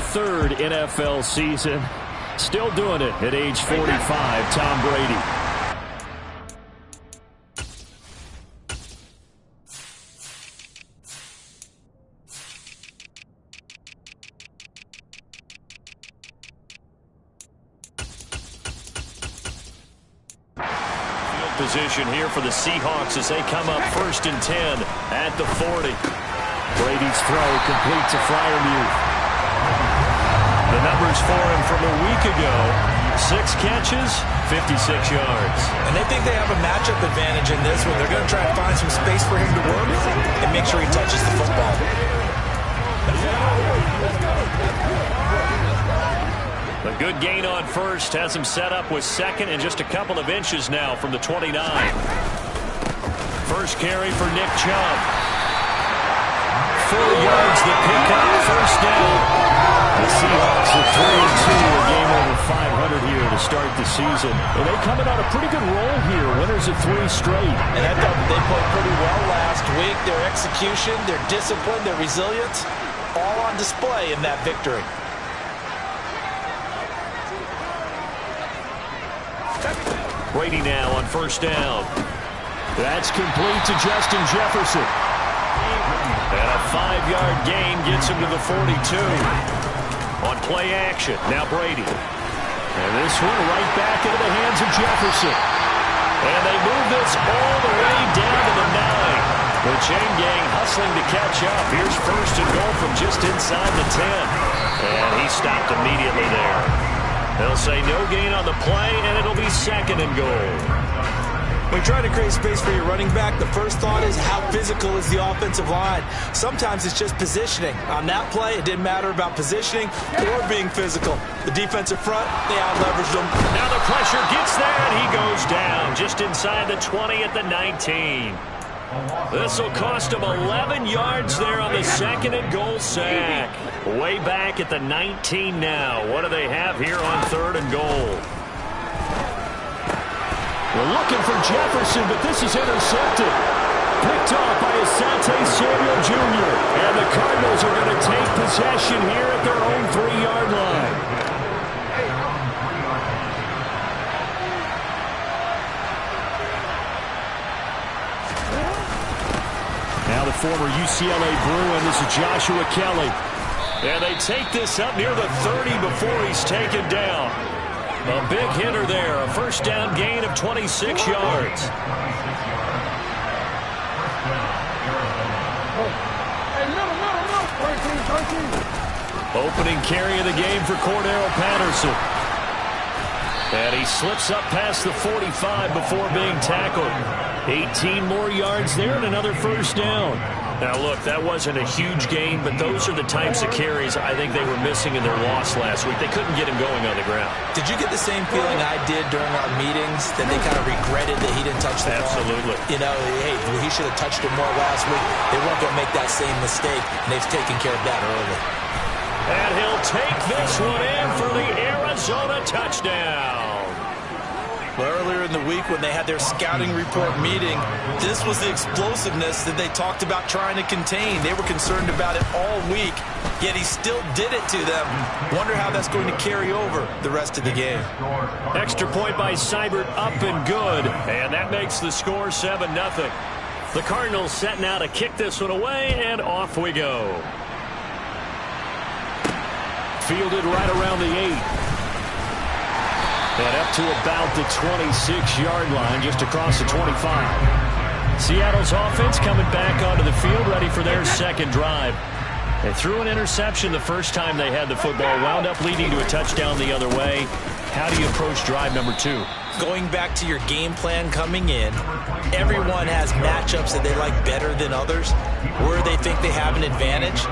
23rd NFL season. Still doing it at age 45, Tom Brady. Position here for the Seahawks as they come up 1st and 10 at the 40. Brady's throw complete to Freiermuth. The numbers for him from a week ago: 6 catches, 56 yards. And they think they have a matchup advantage in this one. They're going to try to find some space for him to work and make sure he touches the football. A good gain on 1st has him set up with 2nd and just a couple of inches now from the 29. First carry for Nick Chubb. 4 yards that pick up 1st down. The Seahawks are 3-2, a game over 500 here to start the season. And they coming on a pretty good roll here, winners of 3 straight. And I thought they played pretty well last week. Their execution, their discipline, their resilience, all on display in that victory. Brady now on 1st down. That's complete to Justin Jefferson. And a 5-yard gain gets him to the 42. On play action, now Brady. And this one right back into the hands of Jefferson. And they move this all the way down to the 9. The chain gang hustling to catch up. Here's 1st and goal from just inside the 10. And he stopped immediately there. They'll say no gain on the play, and it'll be 2nd and goal. When you try to create space for your running back, the first thought is how physical is the offensive line. Sometimes it's just positioning. On that play, it didn't matter about positioning or being physical. The defensive front, they out-leveraged them. Now the pressure gets there, and he goes down just inside the 20 at the 19. This will cost him 11 yards there on the 2nd and goal sack. Way back at the 19 now. What do they have here on 3rd and goal? We're looking for Jefferson, but this is intercepted. Picked off by Asante Samuel Jr. And the Cardinals are going to take possession here at their own 3-yard line. Now the former UCLA Bruin, this is Joshua Kelly. And they take this up near the 30 before he's taken down. A big hitter there, a 1st down gain of 26 yards. Opening carry of the game for Cordero Patterson. And he slips up past the 45 before being tackled. 18 more yards there and another 1st down. Now, look, that wasn't a huge gain, but those are the types of carries I think they were missing in their loss last week. They couldn't get him going on the ground. Did you get the same feeling I did during our meetings, that they kind of regretted that he didn't touch the ball? Absolutely. You know, hey, he should have touched it more last week. They weren't going to make that same mistake, and they've taken care of that early. And he'll take this one in for the Arizona touchdown. Well, earlier in the week when they had their scouting report meeting, this was the explosiveness that they talked about trying to contain. They were concerned about it all week, yet he still did it to them. Wonder how that's going to carry over the rest of the game. Extra point by Seibert, up and good, and that makes the score 7-0. The Cardinals setting out to kick this one away, and off we go. Fielded right around the 8. And up to about the 26-yard line, just across the 25. Seattle's offense coming back onto the field, ready for their 2nd drive. They threw an interception the first time they had the football, wound up leading to a touchdown the other way. How do you approach drive number 2? Going back to your game plan coming in, everyone has matchups that they like better than others, where they think they have an advantage.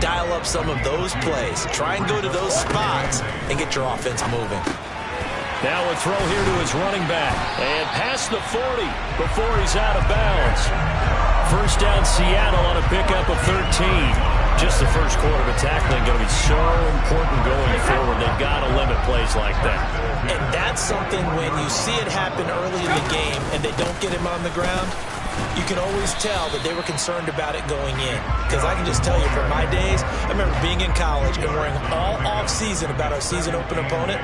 Dial up some of those plays. Try and go to those spots and get your offense moving. Now a throw here to his running back. And past the 40 before he's out of bounds. 1st down Seattle on a pickup of 13. Just the first quarter of tackling going to be so important going forward. They've got to limit plays like that. And that's something when you see it happen early in the game and they don't get him on the ground, you can always tell that they were concerned about it going in. Because I can just tell you, from my days, I remember being in college and worrying all off-season about our season open opponent,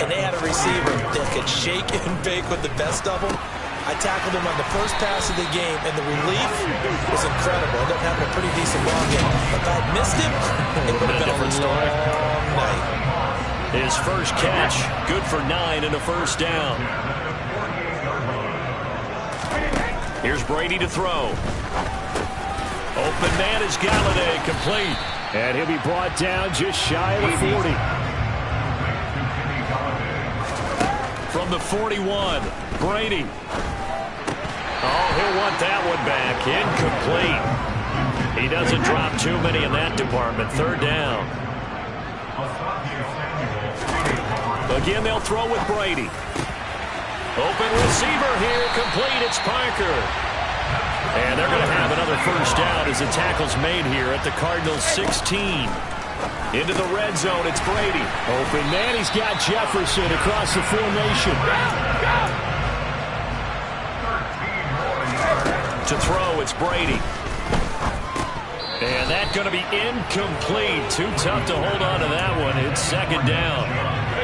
and they had a receiver that could shake and bake with the best of them. I tackled him on the first pass of the game, and the relief was incredible. I ended up having a pretty decent ball game. If I had missed him, it would have been a different story. Night. His first catch, good for 9 and a first down. Here's Brady to throw. Open man is Galladay, complete. And he'll be brought down just shy of the 40. From the 41, Brady. Oh, he'll want that one back. Incomplete. He doesn't drop too many in that department. Third down. Again, they'll throw with Brady. Open receiver here, complete. It's Parker. And they're going to have another first down as the tackle's made here at the Cardinals' 16. Into the red zone, it's Brady. Open man, he's got Jefferson across the formation. To throw, it's Brady. And that's going to be incomplete. Too tough to hold on to that one. It's second down.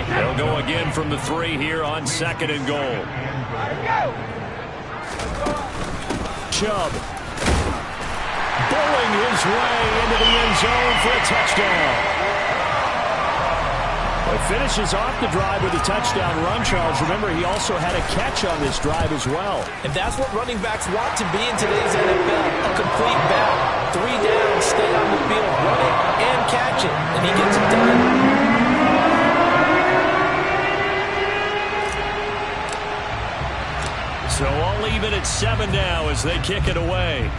They'll go again from the 3 here on second and goal. Chubb. Bowling his way into the end zone for a touchdown. Well, finishes off the drive with a touchdown run, Charles. Remember, he also had a catch on this drive as well. And that's what running backs want to be in today's NFL. A complete back. 3 down, stay on the field, run it, and catch it. And he gets it done. So all even at 7 now as they kick it away.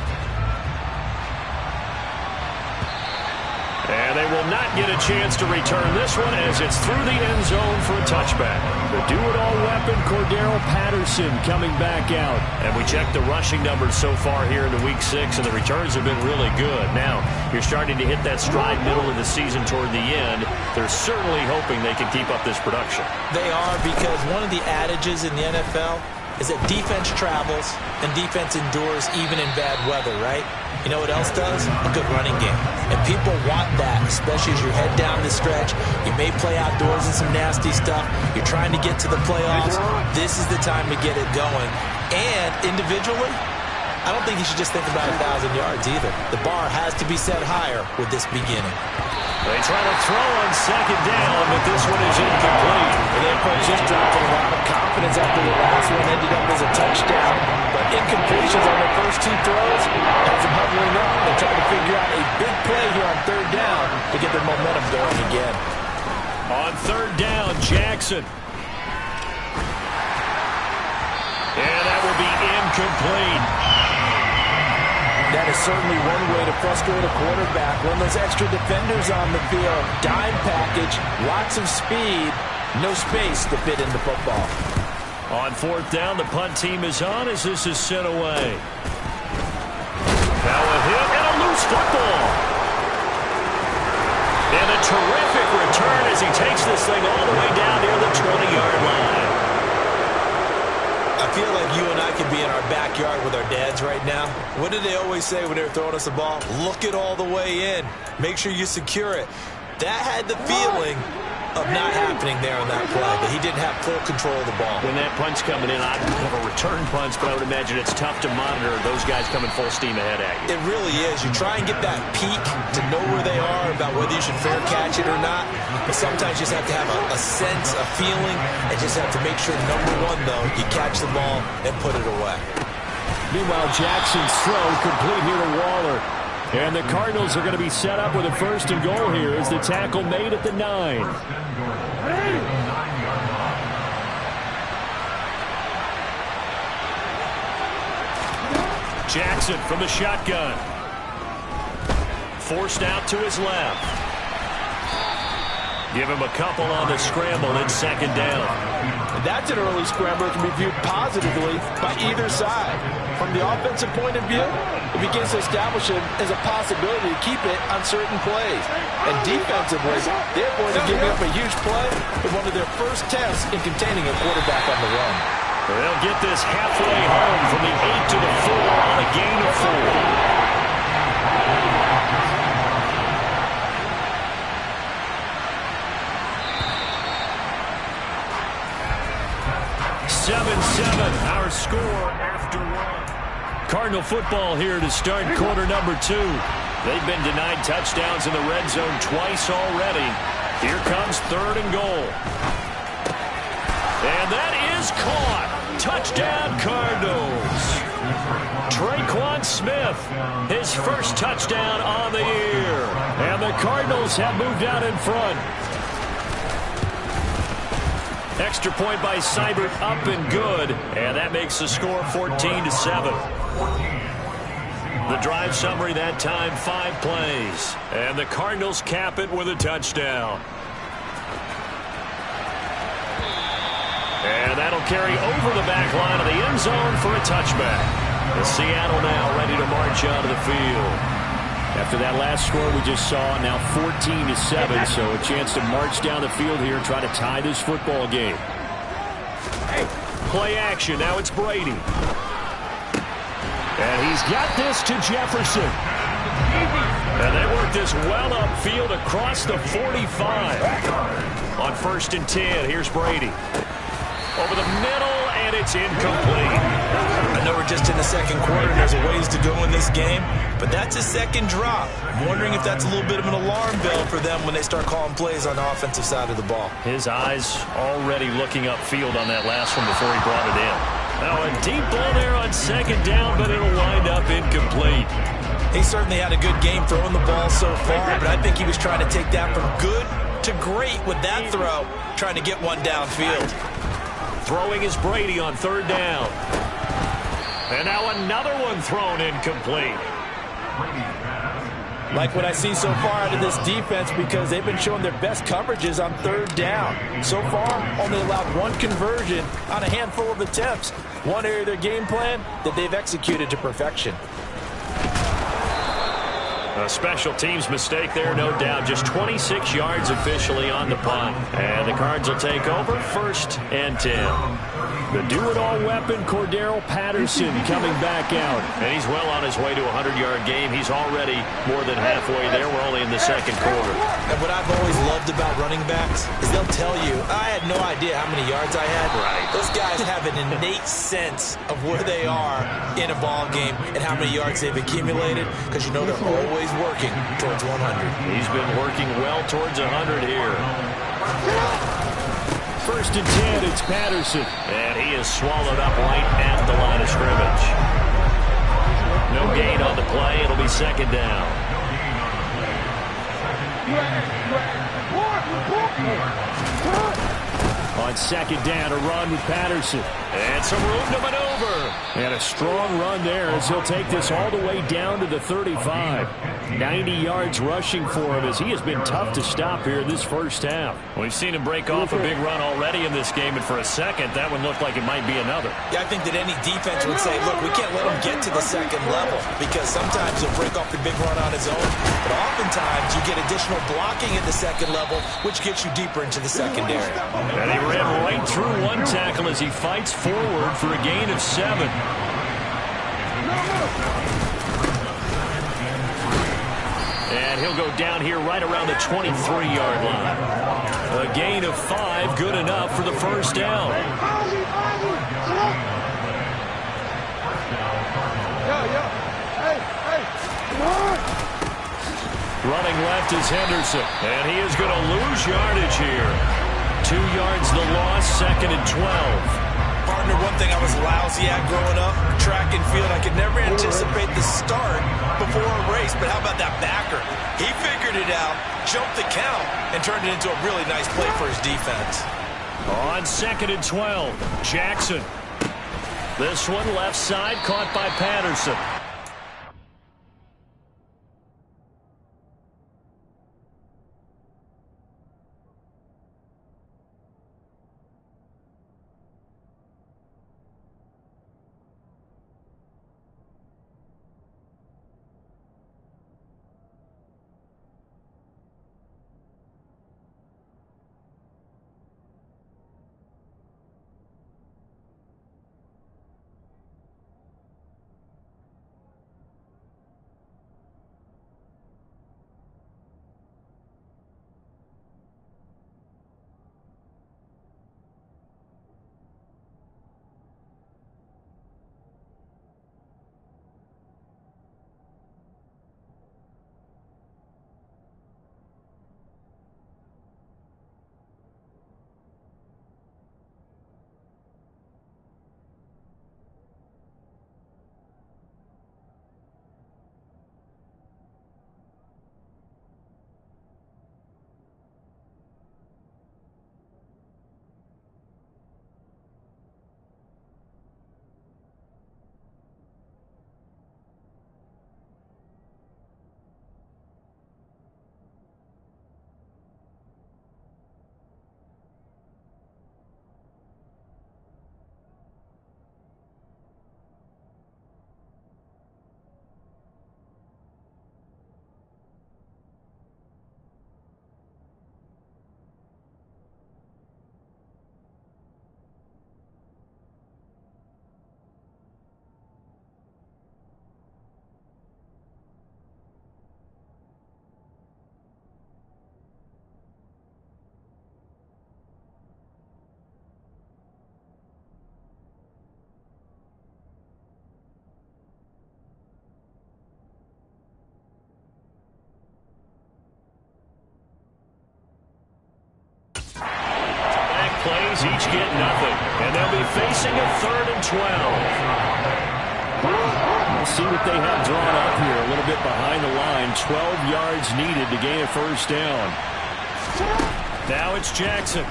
And they will not get a chance to return this one as it's through the end zone for a touchback. The do-it-all weapon, Cordero Patterson, coming back out. And we checked the rushing numbers so far here into Week 6, and the returns have been really good. Now, you're starting to hit that stride middle of the season toward the end. They're certainly hoping they can keep up this production. They are, because one of the adages in the NFL is that defense travels and defense endures even in bad weather, right? You know what else does? A good running game. And people want that, especially as you head down the stretch. You may play outdoors in some nasty stuff. You're trying to get to the playoffs. This is the time to get it going. And individually, I don't think you should just think about 1,000 yards either. The bar has to be set higher with this beginning. They try to throw on second down, but this one is incomplete. And their coach just dropped a lot of confidence after the last one ended up as a touchdown. But incompletions on their first 2 throws has them hovering up. They're trying to figure out a big play here on third down to get their momentum going again. On third down, Jackson. And that will be incomplete. That is certainly one way to frustrate a quarterback. Run those extra defenders on the field. Dime package, lots of speed, no space to fit into football. On fourth down, the punt team is on as this is sent away. Now a hit and a loose football. And a terrific return as he takes this thing all the way down near the 20-yard line. I feel like you and I could be in our backyard with our dads right now. What did they always say when they were throwing us the ball? Look it all the way in. Make sure you secure it. That had the feeling of not happening there on that play, but he didn't have full control of the ball. When that punch coming in, I don't have a return punch, but I would imagine it's tough to monitor those guys coming full steam ahead at you. It really is. You try and get that peek to know where they are, about whether you should fair catch it or not, but sometimes you just have to have a sense, a feeling, and just have to make sure, number one, though, you catch the ball and put it away. Meanwhile, Jackson's throw complete here to Waller. And the Cardinals are going to be set up with a first and goal here as the tackle made at the 9. Jackson from the shotgun. Forced out to his left. Give him a couple on the scramble. It's second down. And that's an early scramble that can be viewed positively by either side. From the offensive point of view, it begins to establish him as a possibility to keep it on certain plays. And defensively, they're going to give up a huge play in one of their first tests in containing a quarterback on the run. They'll get this halfway home from the 8 to the 4 on a gain of 4. 7-7, our score after 1. Cardinal football here to start quarter number 2. They've been denied touchdowns in the red zone twice already. Here comes 3rd and goal. And that is caught. Touchdown, Cardinals. Traquan Smith, his first touchdown on the year. And the Cardinals have moved out in front. Extra point by Seibert, up and good. And that makes the score 14-7. The drive summary that time, 5 plays. And the Cardinals cap it with a touchdown. And that'll carry over the back line of the end zone for a touchback. And Seattle now ready to march onto the field. After that last score we just saw, now 14-7, so a chance to march down the field here and try to tie this football game. Play action, now it's Brady. And he's got this to Jefferson. And they work this well upfield across the 45. On 1st and 10, here's Brady. Over the middle, and it's incomplete. I know we're just in the second quarter, and there's a ways to go in this game, but that's a second drop. I'm wondering if that's a little bit of an alarm bell for them when they start calling plays on the offensive side of the ball. His eyes already looking upfield on that last one before he brought it in. Now a deep ball there on 2nd down, but it'll wind up incomplete. He certainly had a good game throwing the ball so far, but I think he was trying to take that from good to great with that throw, trying to get one downfield. Throwing is Brady on 3rd down. And now another one thrown incomplete. Like what I see so far out of this defense, because they've been showing their best coverages on 3rd down. So far, only allowed 1 conversion on a handful of attempts. One area of their game plan that they've executed to perfection. A special teams mistake there, no doubt. Just 26 yards officially on the punt. And the Cards will take over 1st and 10. The do-it-all weapon, Cordero Patterson, coming back out. And he's well on his way to a 100-yard game. He's already more than halfway there. We're only in the 2nd quarter. And what I've always loved about running backs is they'll tell you, I had no idea how many yards I had. Right. Those guys have an innate sense of where they are in a ball game and how many yards they've accumulated, because you know they're always working towards 100. He's been working well towards 100 here. 1st and 10, it's Patterson. And he is swallowed up right at the line of scrimmage. No gain on the play. It'll be 2nd down. On 2nd down, a run with Patterson. And some room to maneuver. And a strong run there as he'll take this all the way down to the 35. 90 yards rushing for him as he has been tough to stop here in this first half. We've seen him break off a big run already in this game, and for a second, that one looked like it might be another. Yeah, I think that any defense would say, look, we can't let him get to the 2nd level, because sometimes he'll break off a big run on his own, but oftentimes you get additional blocking at the 2nd level, which gets you deeper into the secondary. And he ran right through one tackle as he fights forward for a gain of 7. And he'll go down here right around the 23-yard line. A gain of 5, good enough for the 1st down. Running left is Henderson, and he is going to lose yardage here. 2 yards the loss, 2nd and 12. Partner, one thing I was lousy at growing up, track and field, I could never anticipate the start before a race, but how about that backer? He figured it out, jumped the count, and turned it into a really nice play for his defense. On 2nd and 12, Jackson. This one left side, caught by Patterson. as each get nothing. And they'll be facing a 3rd and 12. We'll see what they have drawn up here. A little bit behind the line. 12 yards needed to gain a first down. Now it's Jackson.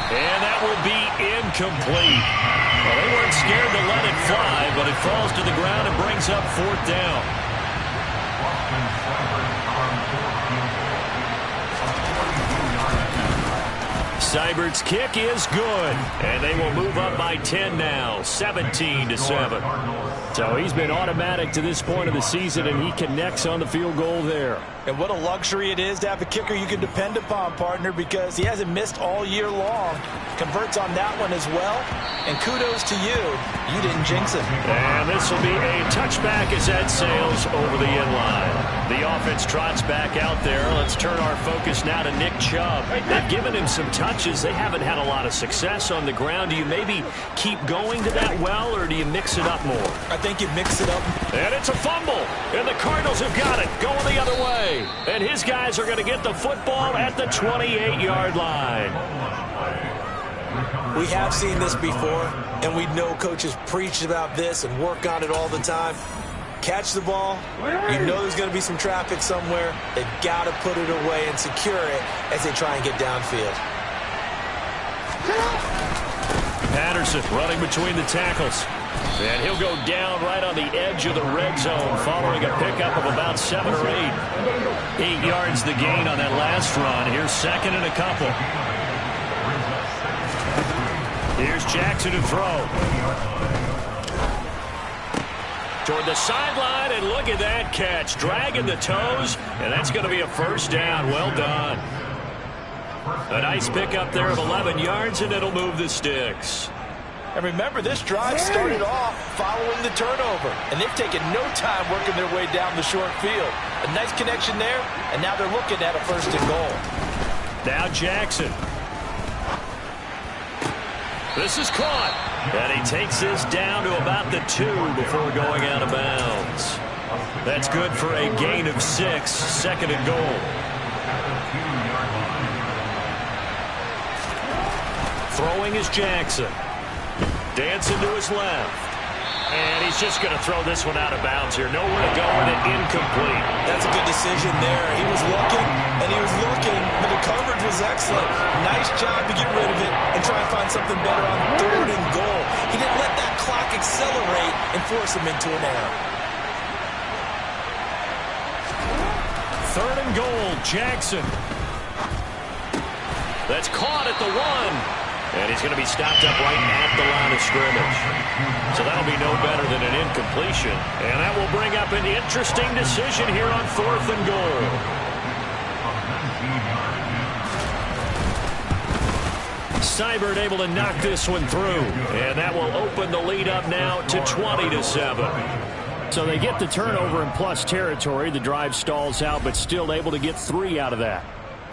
And that will be incomplete. Well, they weren't scared to let it fly, but it falls to the ground and brings up 4th down. Seibert's kick is good, and they will move up by 10 now, 17-7. So he's been automatic to this point of the season, and he connects on the field goal there. And what a luxury it is to have a kicker you can depend upon, partner, because he hasn't missed all year long. Converts on that one as well, and kudos to you. You didn't jinx it. And this will be a touchback as that sails over the inline. The offense trots back out there. Let's turn our focus now to Nick Chubb. They've given him some touches. They haven't had a lot of success on the ground. Do you maybe keep going to that well, or do you mix it up more? I think you mix it up. And it's a fumble, and the Cardinals have got it, going the other way. And his guys are going to get the football at the 28-yard line. We have seen this before, and we know coaches preach about this and work on it all the time. Catch the ball, you know there's going to be some traffic somewhere. They've got to put it away and secure it as they try and get downfield. Patterson running between the tackles. And he'll go down right on the edge of the red zone following a pickup of about 7 or 8. 8 yards the gain on that last run. Here's 2nd and a couple. Here's Jackson to throw. Toward the sideline, and look at that catch. Dragging the toes, and that's going to be a first down. Well done. A nice pickup there of 11 yards, and it'll move the sticks. And remember, this drive started off following the turnover, and they've taken no time working their way down the short field. A nice connection there, and now they're looking at a 1st and goal. Now Jackson. This is caught, and he takes this down to about the 2 before going out of bounds. That's good for a gain of 6, 2nd and goal. Throwing is Jackson. Dancing to his left. And he's just going to throw this one out of bounds here. Nowhere to go with it, incomplete. That's a good decision there. He was looking, and he was looking, but the coverage was excellent. Nice job to get rid of it and try and find something better on 3rd and goal. He didn't let that clock accelerate and force him into an error. 3rd and goal, Jackson. That's caught at the 1. And he's going to be stopped up right at the line of scrimmage. So that'll be no better than an incompletion. And that will bring up an interesting decision here on 4th and goal. Seibert able to knock this one through. And that will open the lead up now to 20-7. So they get the turnover in plus territory. The drive stalls out, but still able to get 3 out of that.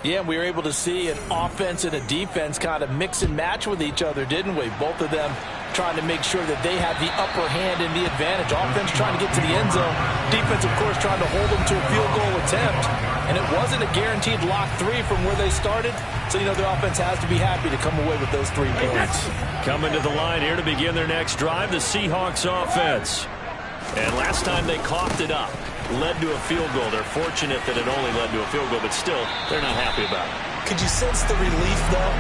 Yeah, we were able to see an offense and a defense kind of mix and match with each other, didn't we? Both of them trying to make sure that they had the upper hand and the advantage. Offense trying to get to the end zone. Defense, of course, trying to hold them to a field goal attempt. And it wasn't a guaranteed lock 3 from where they started. So, you know, the offense has to be happy to come away with those 3 points. Coming to the line here to begin their next drive, the Seahawks offense. And last time they coughed it up, led to a field goal. They're fortunate that it only led to a field goal, but still, they're not happy about it. Could you sense the relief, though,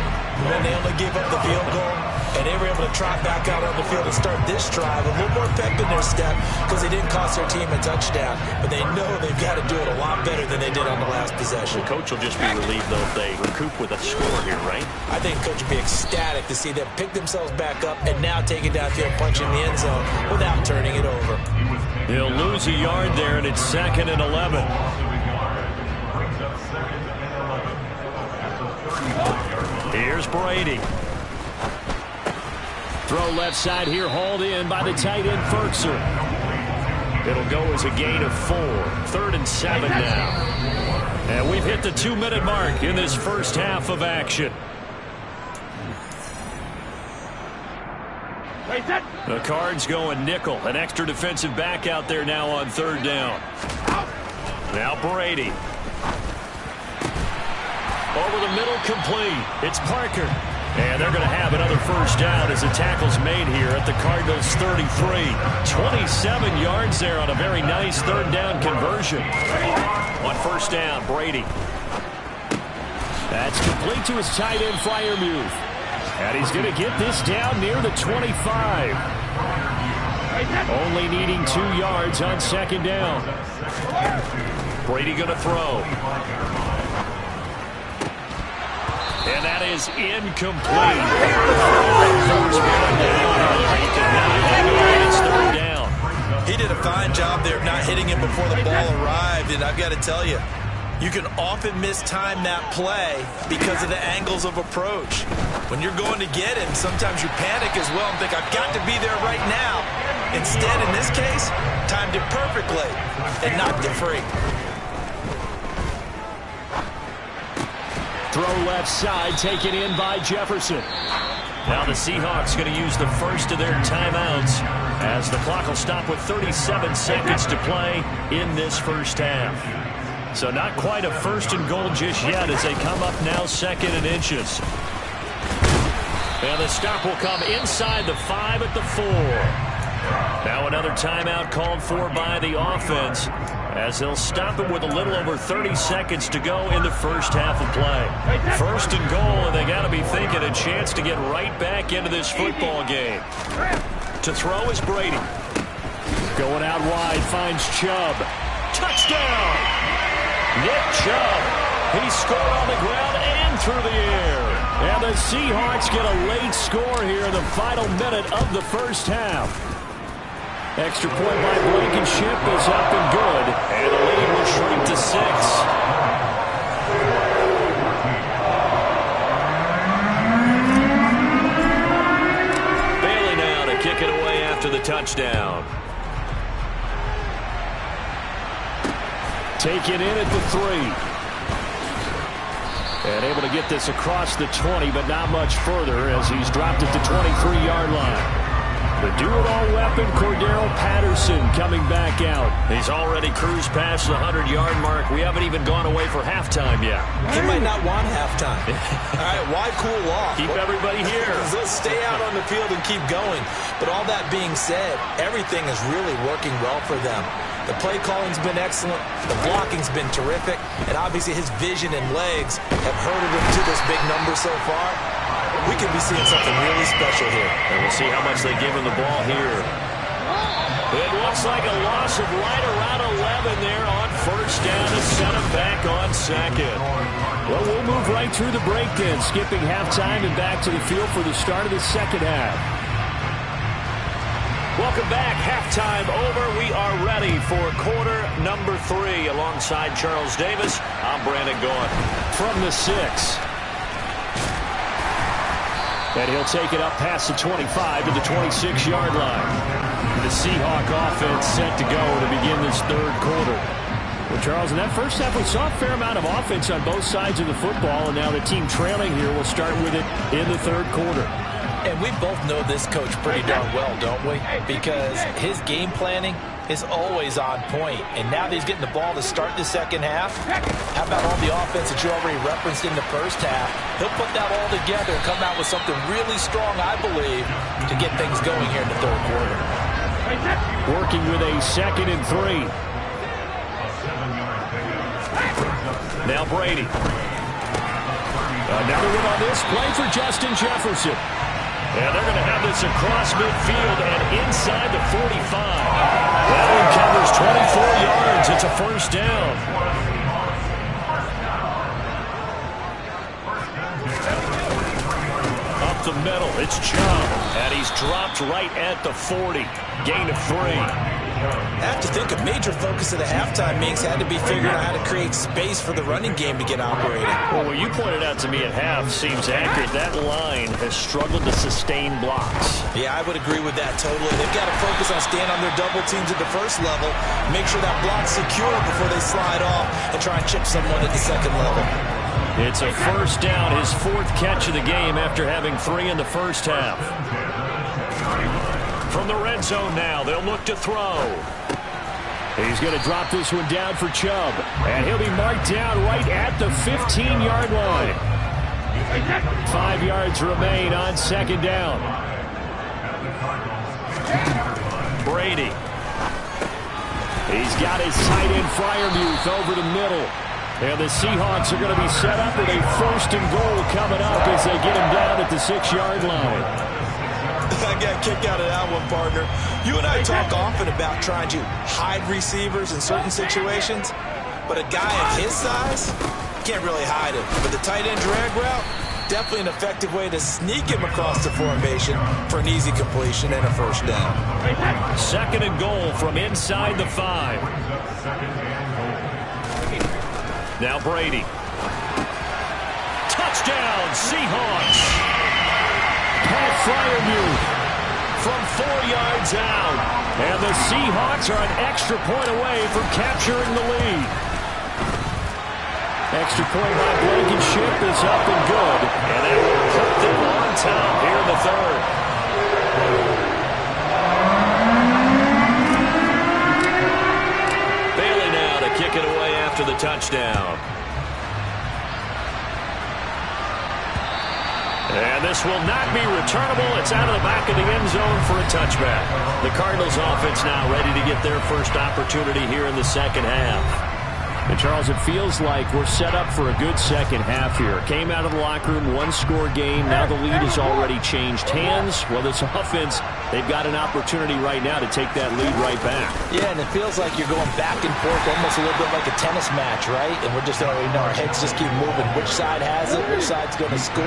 when they only gave up the field goal and they were able to trot back out on the field and start this drive? A little more pep in their step because they didn't cost their team a touchdown, but they know they've got to do it a lot better than they did on the last possession. The coach will just be relieved, though, if they recoup with a score here, right? I think the coach will be ecstatic to see them pick themselves back up and now take it downfield, punch in the end zone without turning it over. He'll lose a yard there, and it's 2nd and 11. Here's Brady. Throw left side here, hauled in by the tight end, Ferkser. It'll go as a gain of 4. 3rd and 7 now. And we've hit the 2-minute mark in this first half of action. The Cards going nickel. An extra defensive back out there now on 3rd down. Now Brady. Over the middle, complete. It's Parker. And they're going to have another first down as the tackle's made here at the Cardinals' 33. 27 yards there on a very nice third down conversion. On first down, Brady. That's complete to his tight end, Freiermuth. And he's going to get this down near the 25. Only needing 2 yards on second down. Brady going to throw. And that is incomplete. It's third down. He did a fine job there of not hitting him before the ball arrived, and I've got to tell you, you can often mistime that play because of the angles of approach. When you're going to get him, sometimes you panic as well and think, I've got to be there right now. Instead, in this case, timed it perfectly and knocked it free. Throw left side, taken in by Jefferson. Now the Seahawks going to use the first of their timeouts as the clock will stop with 37 seconds to play in this first half. So not quite a first and goal just yet as they come up now second and inches. And the stop will come inside the 5 at the 4. Now another timeout called for by the offense as they'll stop it with a little over 30 seconds to go in the first half of play. First and goal, and they got to be thinking a chance to get right back into this football game. To throw is Brady. Going out wide, finds Chubb. Touchdown! Nick Chubb. He scored on the ground and through the air. And the Seahawks get a late score here in the final minute of the first half. Extra point by Blankenship is up and good. And the lead will shrink to 6. Bailey now to kick it away after the touchdown. Taken in at the 3. And able to get this across the 20, but not much further as he's dropped at the 23-yard line. The do-it-all weapon, Cordero Patterson, coming back out. He's already cruised past the 100-yard mark. We haven't even gone away for halftime yet. He might not want halftime. All right, why cool off? Keep everybody here. Let's stay out on the field and keep going. But all that being said, everything is really working well for them. The play calling's been excellent. The blocking's been terrific. And obviously his vision and legs have herded him to this big number so far. We could be seeing something really special here. And we'll see how much they give him the ball here. It looks like a loss of right around 11 there on first down to set him back on second. Well, we'll move right through the break then, skipping halftime and back to the field for the start of the second half. Welcome back. Halftime over. We are ready for quarter number 3. Alongside Charles Davis, I'm Brandon Gaughan. From the 6. And he'll take it up past the 25 to the 26-yard line. The Seahawk offense set to go to begin this third quarter. Well, Charles, in that first half, we saw a fair amount of offense on both sides of the football, and now the team trailing here will start with it in the third quarter. And we both know this coach pretty darn well, don't we? Because his game planning is always on point. And now that he's getting the ball to start the second half, how about all the offense that you already referenced in the first half? He'll put that all together and come out with something really strong, I believe, to get things going here in the third quarter. Working with a 2nd and 3. Now Brady. Another one on this play for Justin Jefferson. And they're going to have this across midfield and inside the 45. That one covers 24 yards. It's a first down. Up the middle, it's Chubb. And he's dropped right at the 40. Gain of 3. I have to think a major focus of the halftime meetings had to be figuring out how to create space for the running game to get operating. Well, what you pointed out to me at half seems accurate. That line has struggled to sustain blocks. Yeah, I would agree with that totally. They've got to focus on staying on their double teams at the first level, make sure that block's secure before they slide off and try and chip someone at the second level. It's a first down, his 4th catch of the game after having 3 in the first half. From the red zone now, they'll look to throw. He's going to drop this one down for Chubb. And he'll be marked down right at the 15-yard line. 5 yards remain on second down. Brady. He's got his tight end Freiermuth over the middle. And the Seahawks are going to be set up with a 1st and goal coming up as they get him down at the 6-yard line. I got kicked out of that one, partner. You and I talk often about trying to hide receivers in certain situations, but a guy of his size can't really hide him. But the tight end drag route, definitely an effective way to sneak him across the formation for an easy completion and a 1st down. 2nd and goal from inside the 5. Now Brady. Touchdown, Seahawks. Pat Freiermuth from 4 yards out. And the Seahawks are an extra point away from capturing the lead. Extra point by Blankenship is up and good. And that will put them on top here in the 3rd. Bailey now to kick it away after the touchdown. And this will not be returnable. It's out of the back of the end zone for a touchback. The Cardinals offense now ready to get their first opportunity here in the 2nd half. And Charles, it feels like we're set up for a good second half here. Came out of the locker room, 1-score game. Now the lead has already changed hands. Well, this offense, they've got an opportunity right now to take that lead right back. Yeah, and it feels like you're going back and forth, almost a little bit like a tennis match, right? And we're just already know our heads just keep moving. Which side has it? Which side's going to score?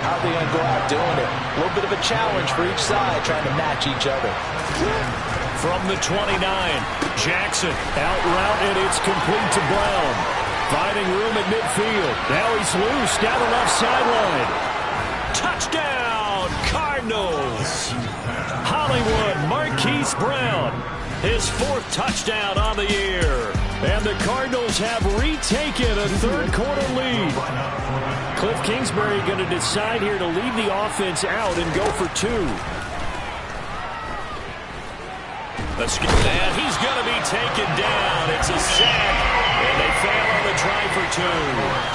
How are they going to go out doing it? A little bit of a challenge for each side, trying to match each other. From the 29, Jackson out route, and it's complete to Brown. Finding room at midfield. Now he's loose down the left sideline. Touchdown, Cardinals. Hollywood Marquise Brown, his 4th touchdown on the year. And the Cardinals have retaken a 3rd-quarter lead. Cliff Kingsbury going to decide here to leave the offense out and go for 2. And he's going to be taken down. It's a sack, and they fail on the try for 2.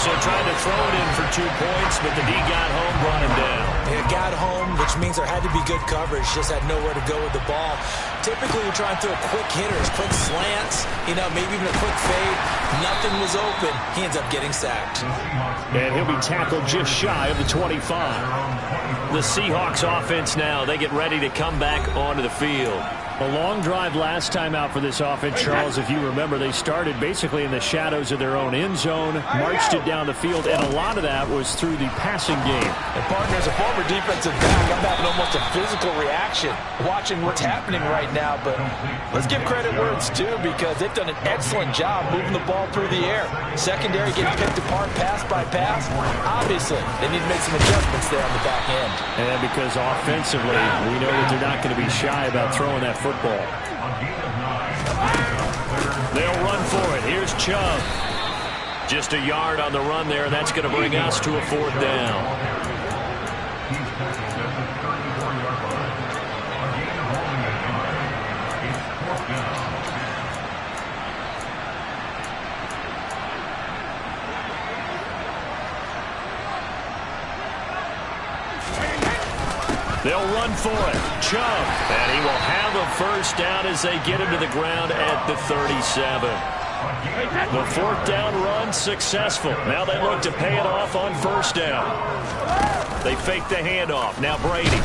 So trying to throw it in for 2 points, but the D got home, brought him down. It got home, which means there had to be good coverage. Just had nowhere to go with the ball. Typically, you're trying to throw quick hitters, quick slants, maybe even a quick fade. Nothing was open. He ends up getting sacked. And he'll be tackled just shy of the 25. The Seahawks offense now, they get ready to come back onto the field. A long drive last time out for this offense, Charles. If you remember, they started basically in the shadows of their own end zone, marched it down the field, and a lot of that was through the passing game. And partner, as a former defensive back, I'm having almost a physical reaction watching what's happening right now. But let's give credit where it's due, because they've done an excellent job moving the ball through the air. Secondary getting picked apart pass by pass. Obviously, they need to make some adjustments there on the back end. And because offensively, we know that they're not going to be shy about throwing that football. They'll run for it. Here's Chubb. Just a yard on the run there. That's going to bring us to a 4th down. They'll run for it. Chubb. And he will have a 1st down as they get him to the ground at the 37. The 4th down run successful. Now they look to pay it off on 1st down. They fake the handoff. Now Brady.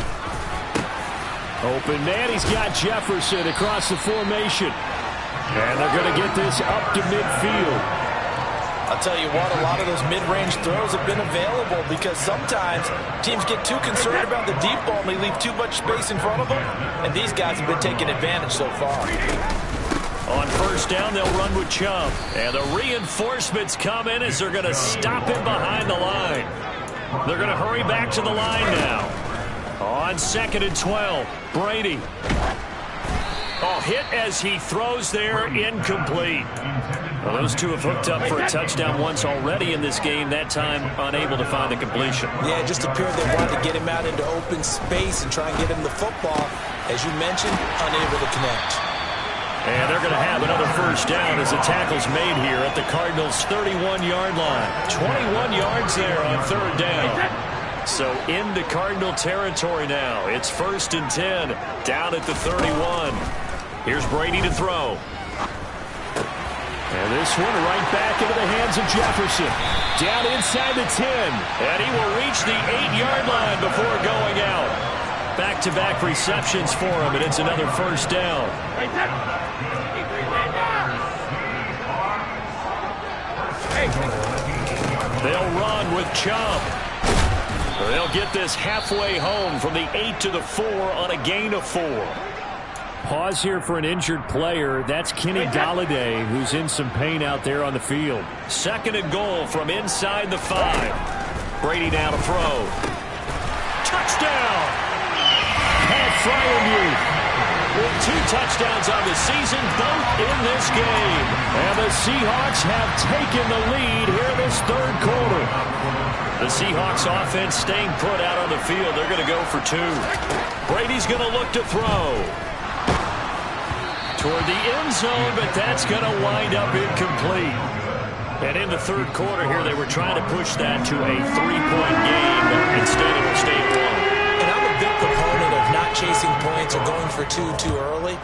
Open man. He's got Jefferson across the formation. And they're going to get this up to midfield. I'll tell you what, a lot of those mid-range throws have been available, because sometimes teams get too concerned about the deep ball and they leave too much space in front of them, and these guys have been taking advantage so far. On 1st down, they'll run with Chubb. And the reinforcements come in as they're going to stop him behind the line. They're going to hurry back to the line now. On 2nd and 12, Brady. Oh, hit as he throws there, incomplete. Well, those two have hooked up for a touchdown once already in this game, that time unable to find the completion. Yeah, it just appeared they wanted to get him out into open space and try and get him the football. As you mentioned, unable to connect. And they're going to have another first down as the tackle's made here at the Cardinals' 31-yard line. 21 yards there on third down. So into Cardinal territory now. It's 1st and 10 down at the 31. Here's Brady to throw. And this one right back into the hands of Jefferson. Down inside the 10. And he will reach the 8-yard line before going out. Back-to-back receptions for him, and it's another first down. They'll run with Chubb. They'll get this halfway home from the 8 to the 4 on a gain of 4. Pause here for an injured player. That's Kenny Golladay, who's in some pain out there on the field. 2nd and goal from inside the 5. Brady now to throw. Touchdown! Pat Fryermuth with 2 touchdowns on the season, both in this game. And the Seahawks have taken the lead here in this 3rd quarter. The Seahawks offense staying put out on the field. They're going to go for 2. Brady's going to look to throw toward the end zone, but that's going to wind up incomplete. And in the 3rd quarter here, they were trying to push that to a 3-point game, but instead it will stay at 1. And I'm a big proponent of not chasing points or going for 2 too early.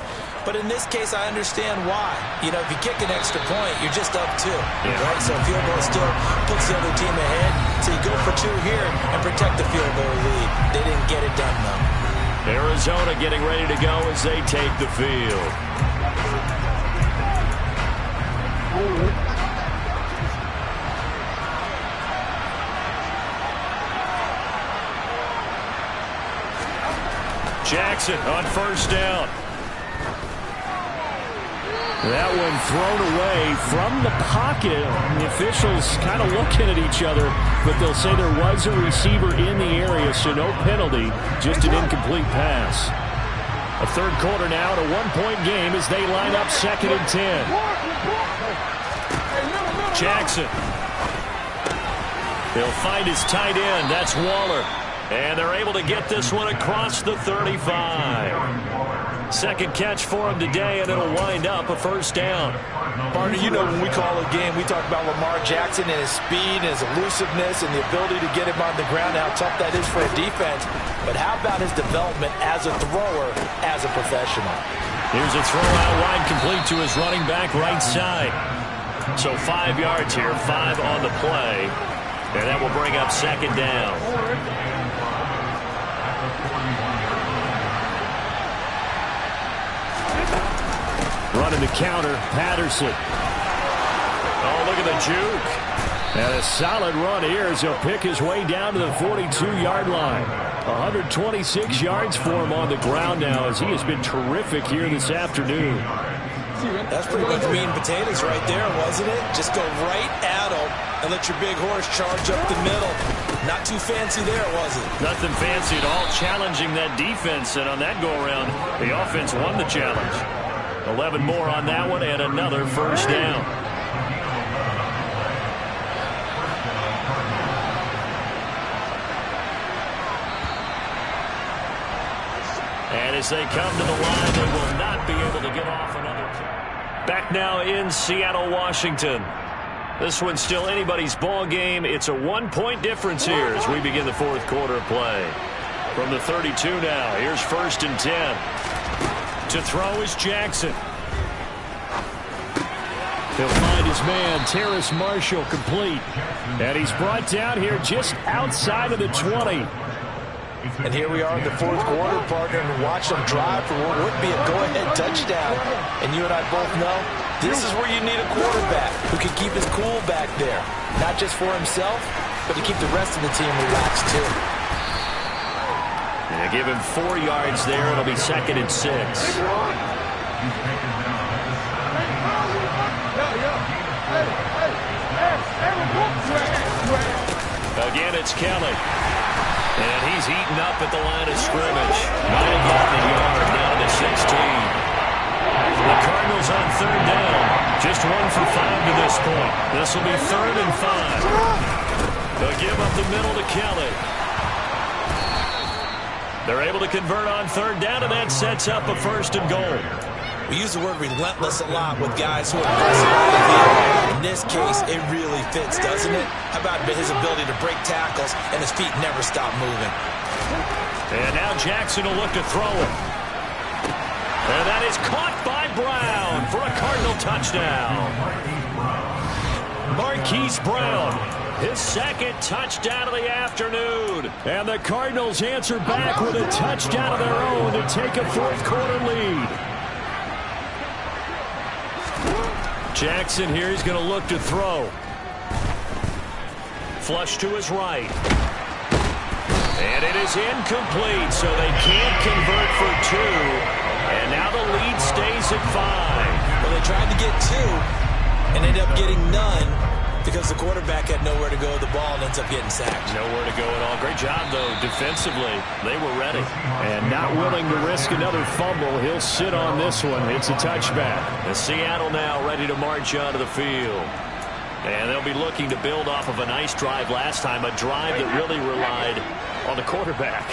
But in this case, I understand why. You know, if you kick an extra point, you're just up 2. Yeah. Right? So a field goal still puts the other team ahead. So you go for 2 here and protect the field goal lead. They didn't get it done, though. Arizona getting ready to go as they take the field. Jackson on first down. That one thrown away from the pocket. The officials kind of looking at each other, but they'll say there was a receiver in the area, so no penalty, just an incomplete pass. A 3rd quarter now, and a 1-point game as they line up 2nd and 10. Jackson. He'll find his tight end. That's Waller. And they're able to get this one across the 35. 2nd catch for him today, and it'll wind up a first down. Partner, you know when we call a game, we talk about Lamar Jackson and his speed and his elusiveness and the ability to get him on the ground, how tough that is for a defense. But how about his development as a thrower, as a professional? Here's a throw out wide, complete to his running back right side. So 5 yards here, 5 on the play. And that will bring up 2nd down. Running the counter, Patterson. Oh, look at the juke. And a solid run here as he'll pick his way down to the 42-yard line. 126 yards for him on the ground now as he has been terrific here this afternoon. That's pretty much meat and potatoes right there, wasn't it? Just go right at him and let your big horse charge up the middle. Not too fancy there, was it? Nothing fancy at all, challenging that defense, and on that go-around, the offense won the challenge. 11 more on that one, and another first down. And as they come to the line, they will not be able to get off another. Back now in Seattle, Washington. This one's still anybody's ball game. It's a 1-point difference here as we begin the 4th quarter of play. From the 32 now, here's 1st and 10. To throw is Jackson. He'll find his man, Terrace Marshall, complete. And he's brought down here just outside of the 20. And here we are in the 4th quarter, partner, and watch them drive for what would be a go-ahead touchdown. And you and I both know this is where you need a quarterback who can keep his cool back there. Not just for himself, but to keep the rest of the team relaxed, too. Yeah, give him 4 yards there. It'll be 2nd and 6. Again, it's Kelly. And he's eaten up at the line of scrimmage. Might have gotten a yard down to 16. The Cardinals on 3rd down. Just 1 for 5 to this point. This will be 3rd and 5. They'll give up the middle to Kelly. They're able to convert on 3rd down, and that sets up a 1st and goal. We use the word relentless a lot with guys who are aggressive out of the field. In this case, it really fits, doesn't it? How about his ability to break tackles and his feet never stop moving? And now Jackson will look to throw it. And that is caught by Brown for a Cardinal touchdown. Marquise Brown, his second touchdown of the afternoon. And the Cardinals answer back with a touchdown of their own to take a fourth-quarter lead. Jackson here, he's going to look to throw. Flush to his right. And it is incomplete, so they can't convert for two. And now the lead stays at 5. Well, they tried to get 2 and ended up getting none because the quarterback had nowhere to go with the ball and ends up getting sacked. Nowhere to go at all. Great job, though, defensively. They were ready. And not willing to risk another fumble, he'll sit on this one. It's a touchback. And Seattle now ready to march onto the field. And they'll be looking to build off of a nice drive last time, a drive that really relied on the quarterback.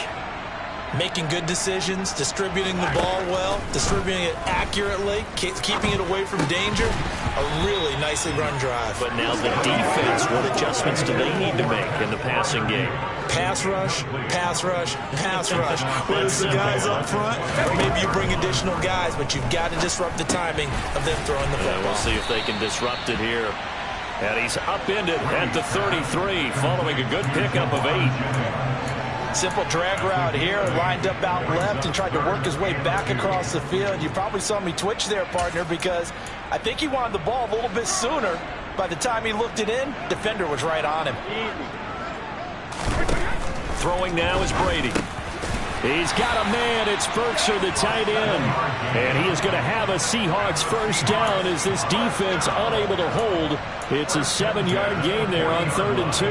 Making good decisions, distributing the ball well, distributing it accurately, keeping it away from danger. A really nicely run drive. But now the defense, what adjustments do they need to make in the passing game? Pass rush, pass rush, pass rush. Whether it's the guys up front, or maybe you bring additional guys, but you've got to disrupt the timing of them throwing the football. We'll see if they can disrupt it here. And he's upended at the 33, following a good pickup of 8. Simple drag route here, lined up out left and tried to work his way back across the field. You probably saw me twitch there, partner, because I think he wanted the ball a little bit sooner. By the time he looked it in, defender was right on him. Throwing now is Brady. He's got a man. It's Berkshire, the tight end. And he is going to have a Seahawks first down as this defense unable to hold. It's a 7-yard gain there on 3rd and 2.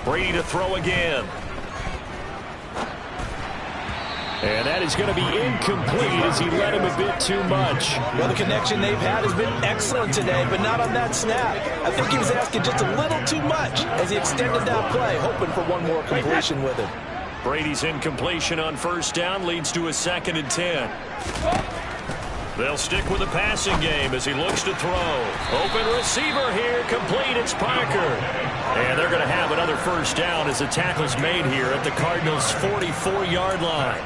Brady to throw again. And that is going to be incomplete as he led him a bit too much. Well, the connection they've had has been excellent today, but not on that snap. I think he was asking just a little too much as he extended that play, hoping for one more completion with it. Brady's incompletion on first down leads to a 2nd and 10. They'll stick with the passing game as he looks to throw. Open receiver here, complete, it's Parker. And they're going to have another first down as the tackle's made here at the Cardinals' 44-yard line.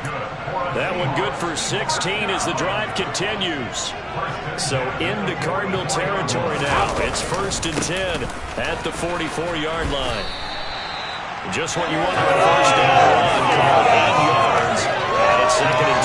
That one good for 16 as the drive continues. So into Cardinal territory now. It's 1st and 10 at the 44-yard line. Just what you want on a first down run. Called 8 yards, and it's 2nd and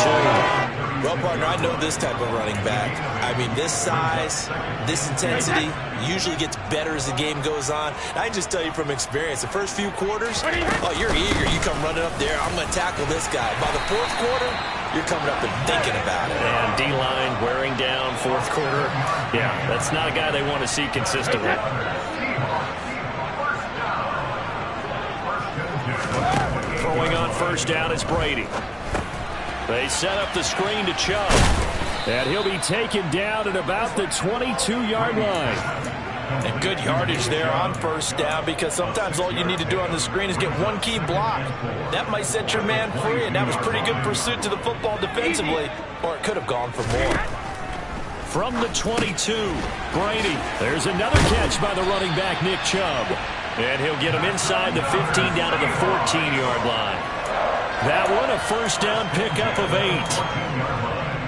2. Well, partner, I know this type of running back. I mean, this size, this intensity usually gets better as the game goes on. I can just tell you from experience, the first few quarters, oh, you're eager. You come running up there, I'm going to tackle this guy. By the 4th quarter, you're coming up and thinking about it. And D-line wearing down 4th quarter. Yeah, that's not a guy they want to see consistently. Throwing on first down is Brady. They set up the screen to Chubb. And he'll be taken down at about the 22-yard line. And good yardage there on first down, because sometimes all you need to do on the screen is get one key block. That might set your man free, and that was pretty good pursuit to the football defensively, or it could have gone for more. From the 22, Brady. There's another catch by the running back, Nick Chubb. And he'll get him inside the 15 down to the 14-yard line. That one, a first down pickup of 8.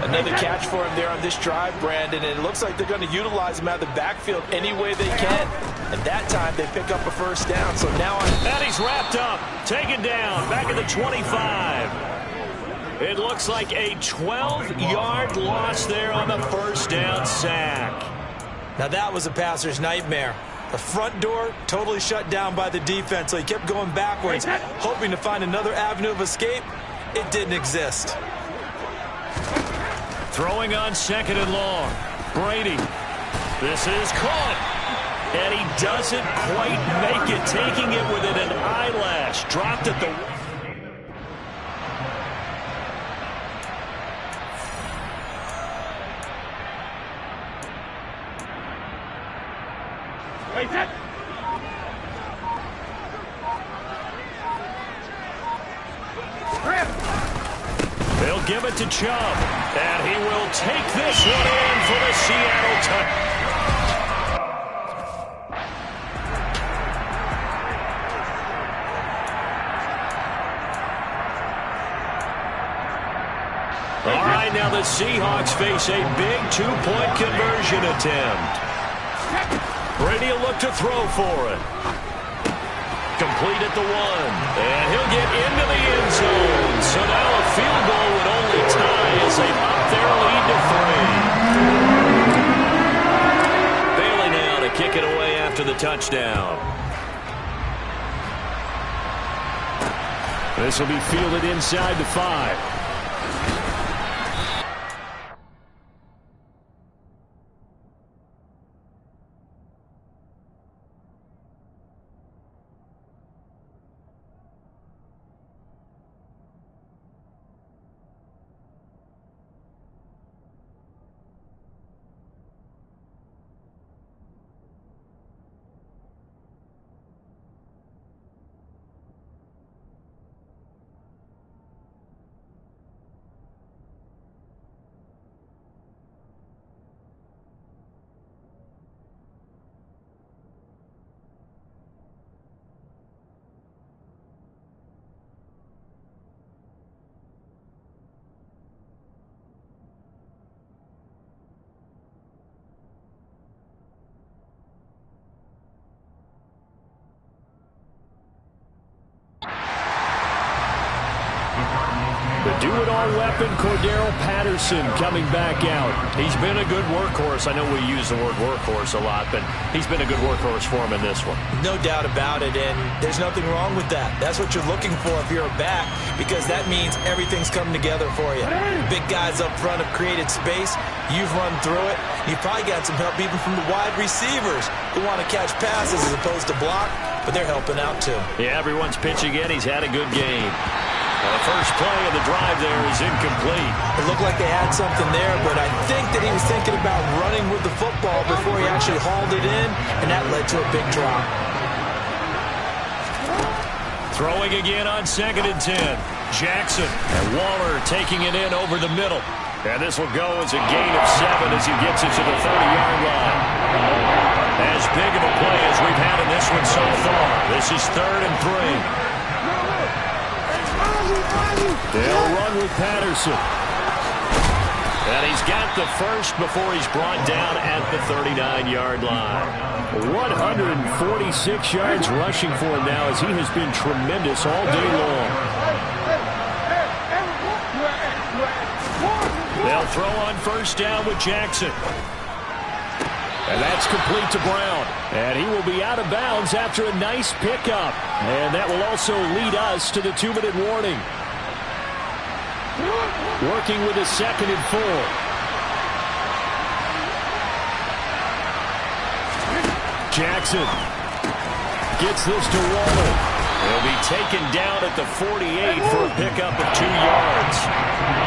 Another catch for him there on this drive, Brandon, and it looks like they're going to utilize him out of the backfield any way they can. And that time, they pick up a first down. So now on. And he's wrapped up, taken down, back at the 25. It looks like a 12-yard loss there on the first down sack. Now that was a passer's nightmare. The front door totally shut down by the defense, so he kept going backwards, hoping to find another avenue of escape. It didn't exist. Throwing on 2nd and long. Brady. This is caught. And he doesn't quite make it, taking it within an eyelash. Dropped at the... give it to Chubb. And he will take this one in for the Seattle touchdown. All right, now the Seahawks face a big two-point conversion attempt. Brady will look to throw for it. Complete at the 1. And he'll get into the end zone. So now a field goal would only tie as they up their lead to 3. Bailey now to kick it away after the touchdown. This will be fielded inside the 5. The do-it-all weapon, Cordero Patterson, coming back out. He's been a good workhorse. I know we use the word workhorse a lot, but he's been a good workhorse for him in this one. No doubt about it, and there's nothing wrong with that. That's what you're looking for if you're a back, because that means everything's coming together for you. Big guys up front have created space. You've run through it. You've probably got some help even from the wide receivers who want to catch passes as opposed to block, but they're helping out too. Yeah, everyone's pitching in. He's had a good game. The first play of the drive there is incomplete. It looked like they had something there, but I think that he was thinking about running with the football before he actually hauled it in, and that led to a big drop. Throwing again on 2nd and 10. Jackson and Waller taking it in over the middle. And this will go as a gain of 7 as he gets it to the 30-yard line. As big of a play as we've had in this one so far. This is 3rd and 3. They'll run with Patterson. And he's got the first before he's brought down at the 39-yard line. 146 yards rushing for him now as he has been tremendous all day long. They'll throw on 1st down with Jackson. And that's complete to Brown. And he will be out of bounds after a nice pickup. And that will also lead us to the 2-minute warning. Working with a 2nd and 4. Jackson gets this to Waller. He'll be taken down at the 48 for a pickup of 2 yards.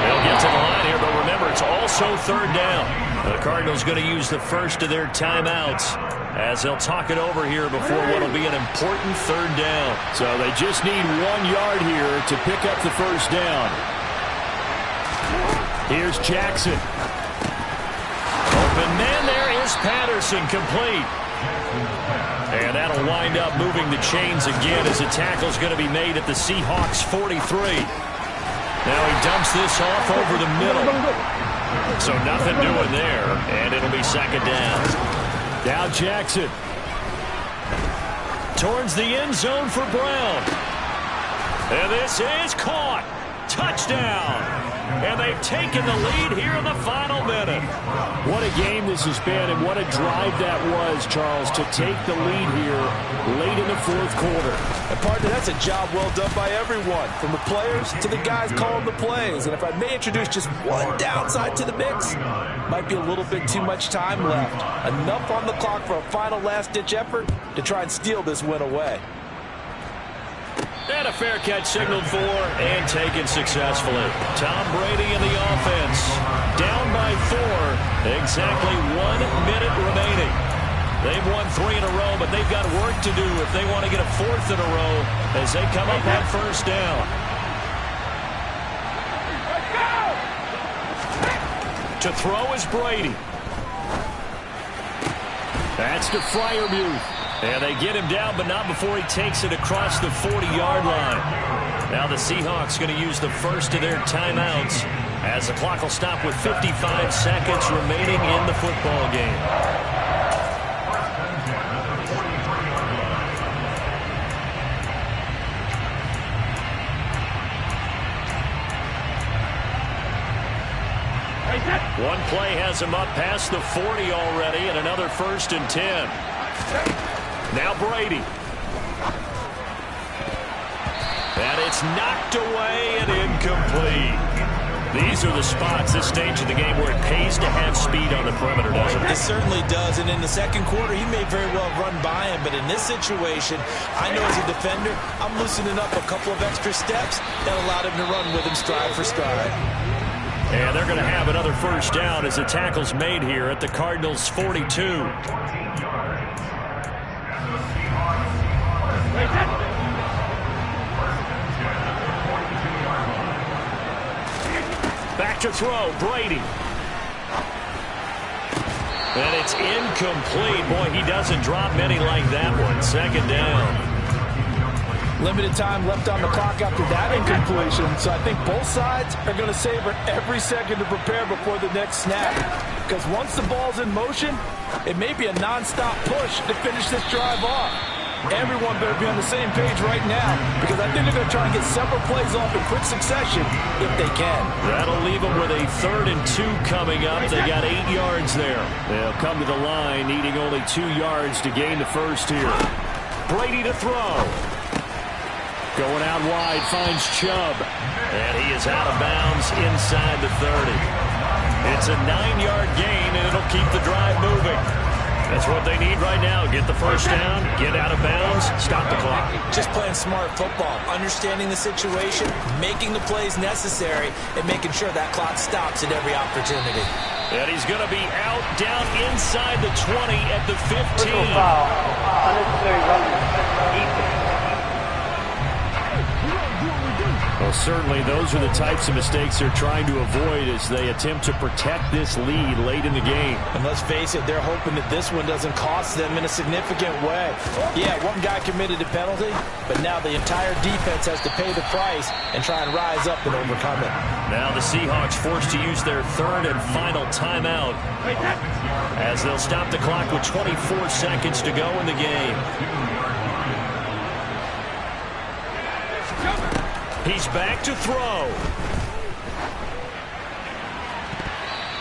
They'll get to the line here, but remember, it's also 3rd down. The Cardinals going to use the first of their timeouts as they'll talk it over here before what will be an important 3rd down. So they just need 1 yard here to pick up the 1st down. Here's Jackson. Open man, there is Patterson, complete. And that'll wind up moving the chains again as the tackle's going to be made at the Seahawks 43. Now he dumps this off over the middle. So nothing doing there, and it'll be 2nd down. Now Jackson. Towards the end zone for Brown. And this is caught. Touchdown. And they've taken the lead here in the final minute. What a game this has been, and what a drive that was, Charles, to take the lead here late in the 4th quarter. And partner, that's a job well done by everyone, from the players to the guys calling the plays. And if I may introduce just one downside to the mix, might be a little bit too much time left. Enough on the clock for a final last-ditch effort to try and steal this win away. And a fair catch signaled for and taken successfully. Tom Brady in the offense. Down by 4. Exactly 1 minute remaining. They've won 3 in a row, but they've got work to do if they want to get a 4th in a row as they come up on 1st down. To throw is Brady. That's to Freiermuth. And they get him down, but not before he takes it across the 40-yard line. Now the Seahawks going to use the first of their timeouts as the clock will stop with 55 seconds remaining in the football game. One play has him up past the 40 already, and another 1st and 10. Now Brady. And it's knocked away and incomplete. These are the spots, this stage of the game, where it pays to have speed on the perimeter, doesn't it? It certainly does, and in the second quarter, he may very well run by him, but in this situation, I know as a defender, I'm loosening up a couple of extra steps that allowed him to run with him stride for stride. And they're going to have another 1st down as the tackle's made here at the Cardinals' 42. Back to throw, Brady. And it's incomplete. Boy, he doesn't drop many like that one. 2nd down. Limited time left on the clock after that incompletion, so I think both sides are going to savor every second to prepare before the next snap. Because once the ball's in motion, it may be a non-stop push to finish this drive off. Everyone better be on the same page right now, because I think they're going to try and get several plays off in quick succession if they can. That'll leave them with a 3rd and 2 coming up. They got 8 yards there. They'll come to the line, needing only 2 yards to gain the first here. Brady to throw. Going out wide, finds Chubb. And he is out of bounds inside the 30. It's a 9-yard gain, and it'll keep the drive moving. That's what they need right now. Get the 1st down, get out of bounds, stop the clock. Just playing smart football, understanding the situation, making the plays necessary, and making sure that clock stops at every opportunity. And he's going to be out, down inside the 20 at the 15. Foul. Unnecessary running. Well, certainly those are the types of mistakes they're trying to avoid as they attempt to protect this lead late in the game. And let's face it, they're hoping that this one doesn't cost them in a significant way. Yeah, one guy committed a penalty, but now the entire defense has to pay the price and try and rise up and overcome it. Now the Seahawks forced to use their 3rd and final timeout as they'll stop the clock with 24 seconds to go in the game. He's back to throw.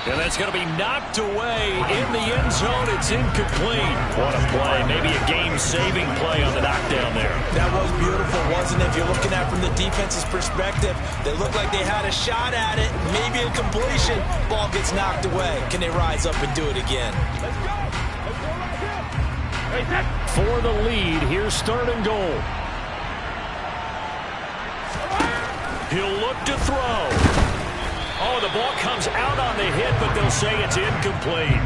And that's going to be knocked away in the end zone. It's incomplete. What a play. Maybe a game-saving play on the knockdown there. That was beautiful, wasn't it? If you're looking at it from the defense's perspective, they looked like they had a shot at it. Maybe a completion. Ball gets knocked away. Can they rise up and do it again? For the lead, here's 3rd and goal. He'll look to throw. Oh, the ball comes out on the hit, but they'll say it's incomplete.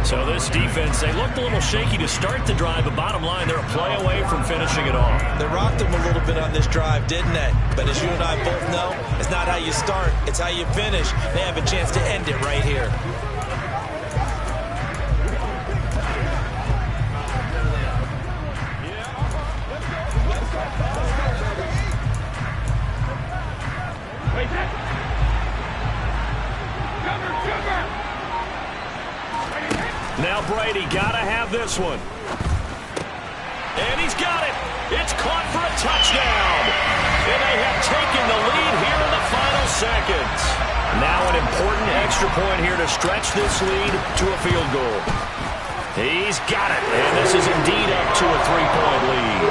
So this defense, they looked a little shaky to start the drive, but bottom line, they're a play away from finishing it off. They rocked them a little bit on this drive, didn't they? But as you and I both know, it's not how you start, it's how you finish. They have a chance to end it right here. Now Brady got to have this one. And he's got it. It's caught for a touchdown. And they have taken the lead here in the final seconds. Now an important extra point here to stretch this lead to a field goal. He's got it. And this is indeed up to a 3-point lead.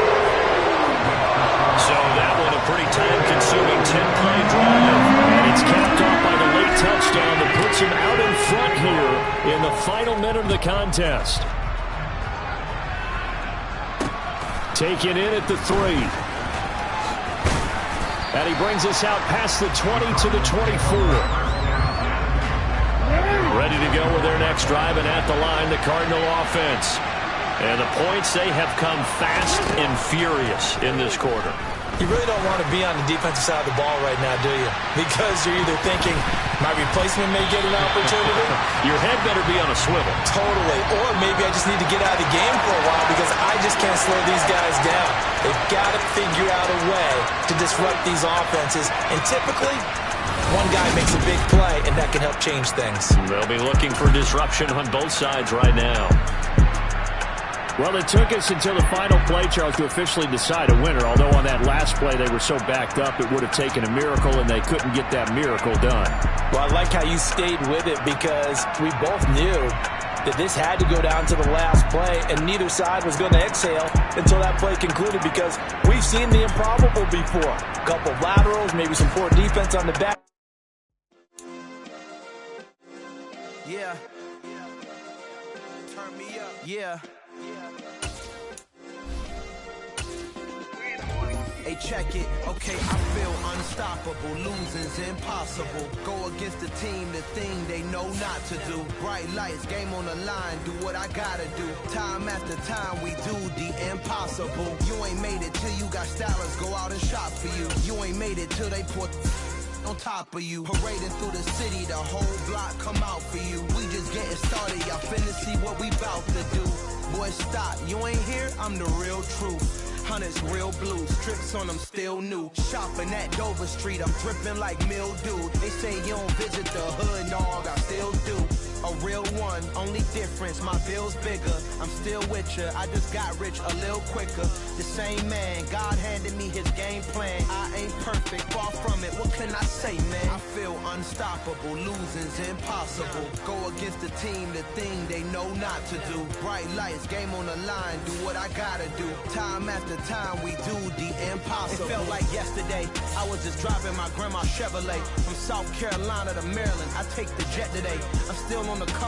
So that one a pretty time-consuming 10-play drive. And it's capped off by the late touchdown that puts him out in front here in the final minute of the contest. Taken in at the 3. And he brings us out past the 20 to the 24. Ready to go with their next drive, and at the line, the Cardinal offense. And the points, they have come fast and furious in this quarter. You really don't want to be on the defensive side of the ball right now, do you? Because you're either thinking, my replacement may get an opportunity. Your head better be on a swivel. Totally. Or maybe I just need to get out of the game for a while because I just can't slow these guys down. They've got to figure out a way to disrupt these offenses. And typically, one guy makes a big play, and that can help change things. They'll be looking for disruption on both sides right now. Well, it took us until the final play, Charles, to officially decide a winner. Although on that last play they were so backed up, it would have taken a miracle, and they couldn't get that miracle done. Well, I like how you stayed with it because we both knew that this had to go down to the last play, and neither side was going to exhale until that play concluded because we've seen the improbable before. A couple of laterals, maybe some poor defense on the back. Yeah. Turn me up. Yeah. Hey, check it. Okay, I feel unstoppable. Losing's impossible. Go against the team, the thing they know not to do. Bright lights, game on the line. Do what I gotta do. Time after time, we do the impossible. You ain't made it till you got stylers go out and shop for you. You ain't made it till they put on top of you. Parading through the city, the whole block come out for you. We just getting started, y'all finna see what we bout to do. Boy, stop, you ain't here, I'm the real truth. Hunters real blue, strips on them still new. Shopping at Dover Street, I'm dripping like mildew. They say you don't visit the hood, dog, I still do. A real one, only difference, my bill's bigger. I'm still with ya, I just got rich a little quicker. The same man, God handed me his game plan. I ain't perfect, far from it, what can I say, man? I feel unstoppable, losing's impossible. Go against the team, the thing they know not to do. Bright lights, game on the line, do what I gotta do. Time after time, we do the impossible. It felt like yesterday, I was just driving my grandma's Chevrolet from South Carolina to Maryland. I take the jet today, I'm still on the come